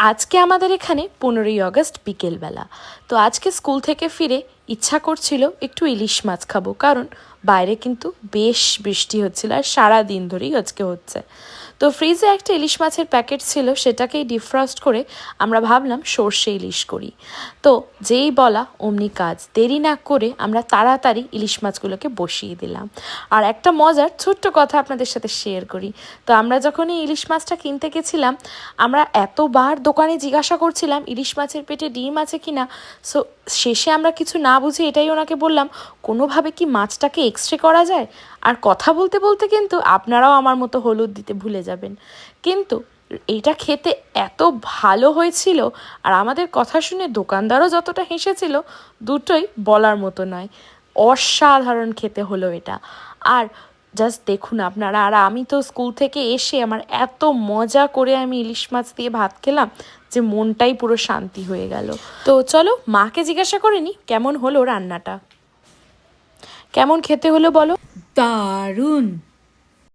আজকে আমাদের এখানে 15ই আগস্ট বিকেলবেলা। তো আজকে স্কুল থেকে ফিরে ইচ্ছা করছিল একটু ইলিশ মাছ খাবো, কারণ বাইরে কিন্তু বেশ বৃষ্টি হচ্ছিল আর সারা দিন ধরেই আজকে হচ্ছে। তো ফ্রিজে একটা ইলিশ মাছের প্যাকেট ছিল, সেটাকেই ডিফ্রস্ট করে আমরা ভাবলাম সর্ষে ইলিশ করি। তো যেই বলা অমনি কাজ, দেরি না করে আমরা তাড়াতাড়ি ইলিশ মাছগুলোকে বসিয়ে দিলাম। আর একটা মজার ছোট্ট কথা আপনাদের সাথে শেয়ার করি। তো আমরা যখন এই ইলিশ মাছটা কিনতে গেছিলাম, আমরা এতবার দোকানে জিজ্ঞাসা করছিলাম ইলিশ মাছের পেটে ডিম আছে কি না। সো শেষে আমরা কিছু না বুঝে এটাই ওনাকে বললাম, কোনোভাবে কি মাছটাকে এক্সরে করা যায়? আর কথা বলতে বলতে কিন্তু আপনারাও আমার মতো হলুদ দিতে ভুলে যাবেন। কিন্তু এইটা খেতে এত ভালো হয়েছিল, আর আমাদের কথা শুনে দোকানদারও যতটা হেসেছিল, দুটোই বলার মতো নয়। অসাধারণ খেতে হলো এটা। আর জাস্ট দেখুন আপনারা, আর আমি তো স্কুল থেকে এসে আমার এত মজা করে আমি ইলিশ মাছ দিয়ে ভাত খেলাম যে মনটাই পুরো শান্তি হয়ে গেল। তো চলো মাকে জিজ্ঞাসা করে নি কেমন হলো রান্নাটা, কেমন খেতে হলো বলো। দারুণ।